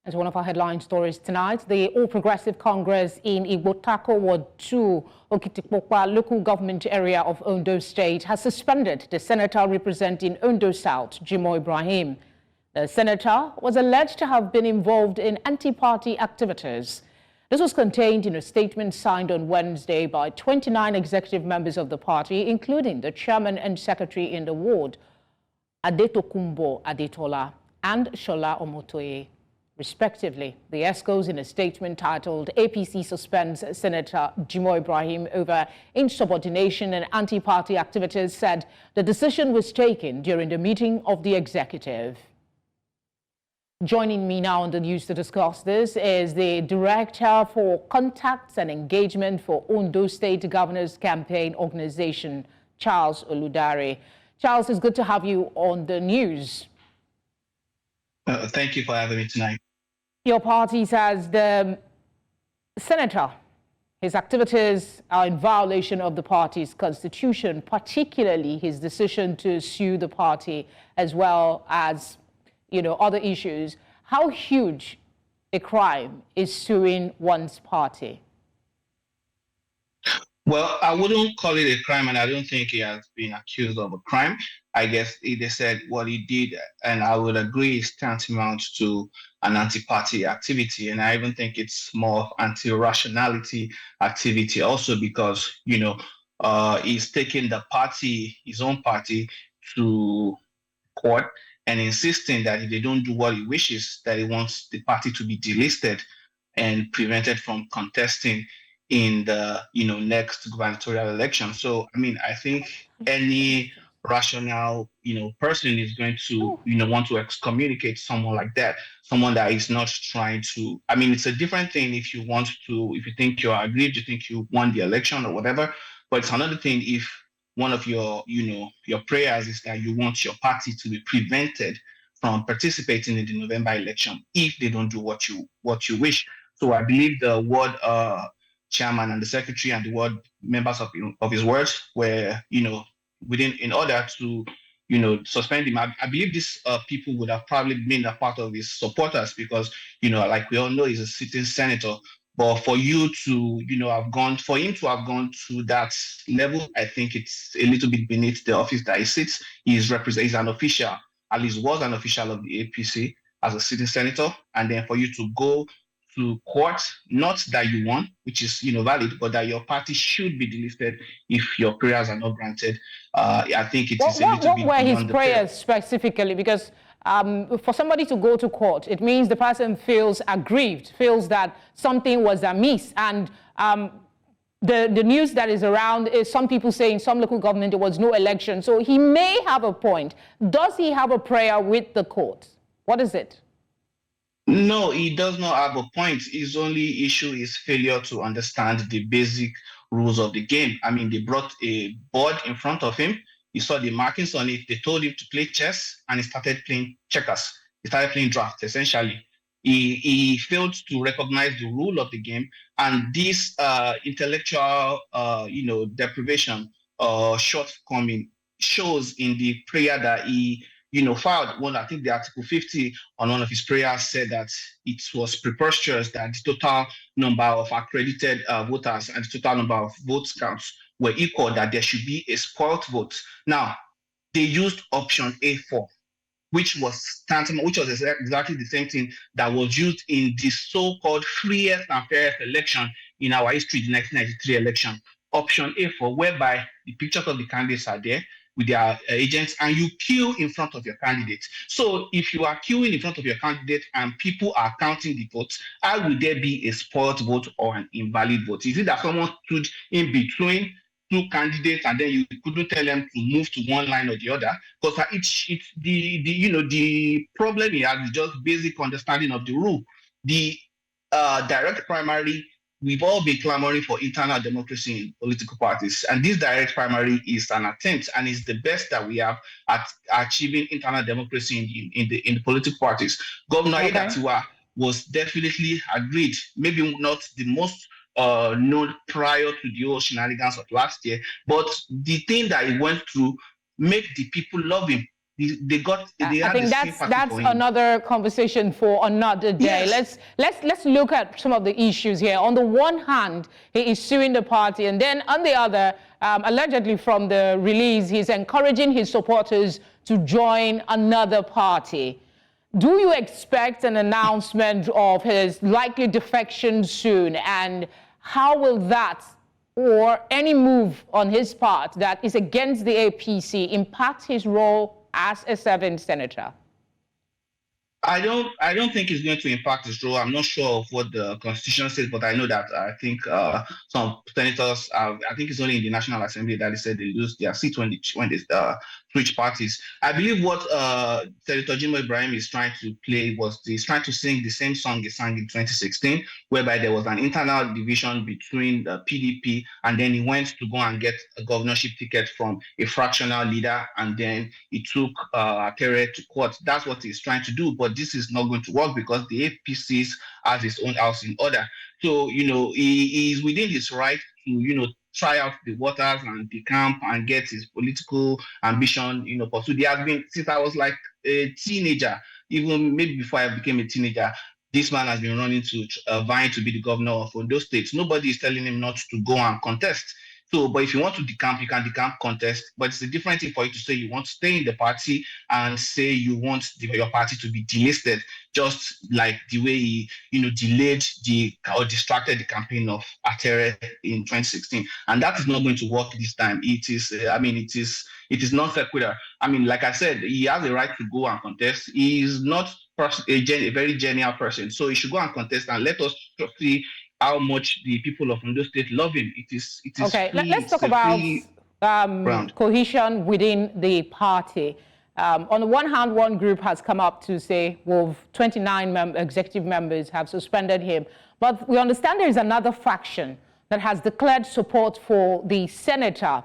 As one of our headline stories tonight, the All Progressive Congress in Igbotako Ward II, Okitipupa local government area of Ondo State has suspended the senator representing Ondo South, Jimoh Ibrahim. The senator was alleged to have been involved in anti-party activities. This was contained in a statement signed on Wednesday by 29 executive members of the party, including the chairman and secretary in the ward, Adetokunbo Adetola and Shola Omotoye, respectively. The ESCOs, in a statement titled APC Suspends Senator Jimoh Ibrahim over insubordination and anti-party activities, said the decision was taken during the meeting of the executive. Joining me now on the news to discuss this is the Director for Contacts and Engagement for Ondo State Governor's Campaign Organization, Charles Oludare. Charles, it's good to have you on the news. Thank you for having me tonight. Your party says the senator, his activities are in violation of the party's constitution, particularly his decision to sue the party, as well as, other issues. How huge a crime is suing one's party? Well, I wouldn't call it a crime, and I don't think he has been accused of a crime. I guess they said what he did, and I would agree, is tantamount to an anti-party activity. And I even think it's more of anti-rationality activity also because, he's taking the party, his own party, to court and insisting that if they don't do what he wishes, that he wants the party to be delisted and prevented from contesting in the next gubernatorial election. So I think any rational person is going to want to excommunicate someone like that, someone that is not trying to. It's a different thing if you think you're aggrieved, you think you won the election or whatever, but it's another thing if one of your your prayers is that you want your party to be prevented from participating in the November election if they don't do what you wish. So I believe the ward chairman and the secretary and the ward members of his wards were, in order to, suspend him. I believe these people would have probably been a part of his supporters because, like we all know, he's a sitting senator. But for you to, for him to have gone to that level, I think it's a little bit beneath the office that he sits. He's an official, at least was an official of the APC as a sitting senator. And then for you to go to court, not that you won, which is valid, but that your party should be delisted if your prayers are not granted. I think it is a little bit. What were his prayers specifically? Because for somebody to go to court, it means the person feels aggrieved, feels that something was amiss, and the news that is around is some people saying some local government there was no election. So he may have a point. Does he have a prayer with the court? What is it? No, he does not have a point. His only issue is failure to understand the basic rules of the game. They brought a board in front of him. He saw the markings on it. They told him to play chess, and he started playing checkers. He started playing draft, essentially. He failed to recognize the rule of the game, and this intellectual, deprivation or shortcoming shows in the prayer that he filed. One, I think the Article 50 on one of his prayers said that it was preposterous that the total number of accredited voters and the total number of votes counts were equal, that there should be a spoiled vote. Now, they used option A4, which was exactly the same thing that was used in the so-called freest and fairest election in our history, the 1993 election. Option A4, whereby the pictures of the candidates are there with their agents, and you queue in front of your candidate. So if you are queuing in front of your candidate and people are counting the votes, how will there be a spoiled vote or an invalid vote? Is it that someone stood in between two candidates and then you couldn't tell them to move to one line or the other? Because it's the problem here is just basic understanding of the rule. The direct primary, we've all been clamoring for internal democracy in political parties, and this direct primary is an attempt, and is the best that we have at achieving internal democracy in the political parties. Governor Idatiwa was definitely agreed, maybe not the most known prior to the whole shenanigans of last year, but the thing that he went through made the people love him. they I had think the that's sympathy for him. another conversation for another day. Yes. Let's look at some of the issues here. On the one hand, he is suing the party, and then on the other, allegedly from the release, he's encouraging his supporters to join another party. Do you expect an announcement of his likely defection soon? And how will that, or any move on his part that is against the APC, impact his role as a serving senator? I don't think it's going to impact his role. I'm not sure of what the constitution says, but I know that I think some senators, I think it's only in the National Assembly that they said they lose their seat when they switch parties. I believe what Senator Jimoh Ibrahim is trying to play was he's trying to sing the same song he sang in 2016, whereby there was an internal division between the PDP, and then he went to go and get a governorship ticket from a fractional leader, and then he took Akere to court. That's what he's trying to do, but this is not going to work because the APC has his own house in order. So, he is within his right to, try out the waters and decamp and get his political ambition, pursued. He has been, since I was like a teenager, even maybe before I became a teenager, this man has been running to vying to be the governor of Ondo State. Nobody is telling him not to go and contest. So, but if you want to decamp, you can decamp, contest. But it's a different thing for you to say you want to stay in the party and say you want your party to be delisted, just like the way he, delayed or distracted the campaign of Atere in 2016. And that is not going to work this time. It is non sequitur. Like I said, he has a right to go and contest. He is not a very genial person, so he should go and contest, and let us see how much the people of Ondo State love him. It is okay. Free, let's talk about cohesion within the party. On the one hand, one group has come up to say, well, 29 executive members have suspended him. But we understand there is another faction that has declared support for the senator.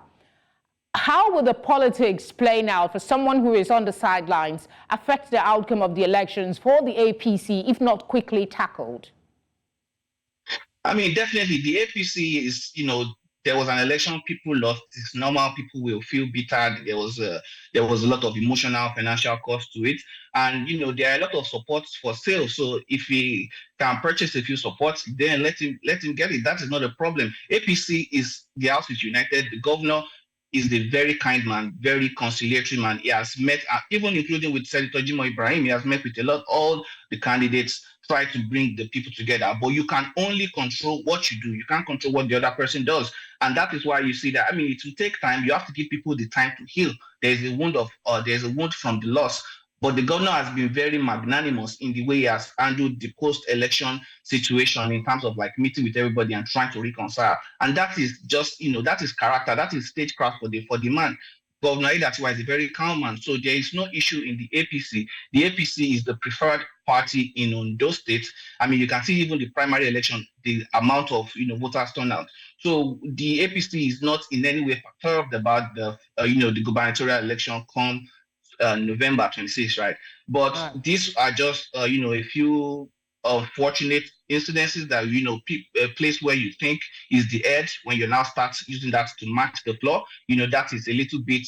How will the politics play now for someone who is on the sidelines affect the outcome of the elections for the APC, if not quickly tackled? Definitely, the APC is, there was an election, people lost. It's normal, people will feel bitter. There was a lot of emotional, financial cost to it. And, there are a lot of supports for sale. So if he can purchase a few supports, then let him get it. That is not a problem. APC the House is united. The governor is a very kind man, very conciliatory man. He has met, even including with Senator Jimoh Ibrahim, he has met with all the candidates, try to bring the people together. But you can only control what you do. You can't control what the other person does. And that is why you see that, it will take time. You have to give people the time to heal. There's a wound from the loss. But the governor has been very magnanimous in the way he has handled the post-election situation in terms of meeting with everybody and trying to reconcile. And that is just, that is character, that is stagecraft for the man. Governor Igbotako is a very calm man, so there is no issue in the APC. The APC is the preferred party in Ondo State. You can see even the primary election, the amount of voters turnout. So the APC is not in any way perturbed about the the gubernatorial election come November 26th, right? But these are just a few unfortunate incidences that a place where you think is the edge, when you now start using that to match the floor, that is a little bit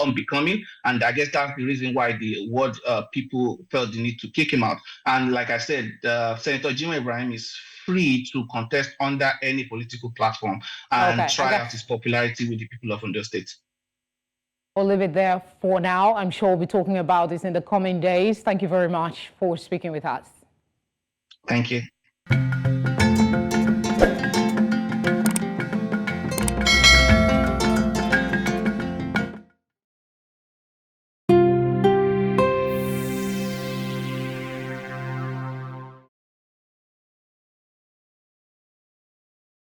unbecoming. And I guess that's the reason why the ward people felt the need to kick him out. And like I said, Senator Jimoh Ibrahim is free to contest under any political platform and try out his popularity with the people of Ondo State. We'll leave it there for now. I'm sure we'll be talking about this in the coming days. Thank you very much for speaking with us. Thank you.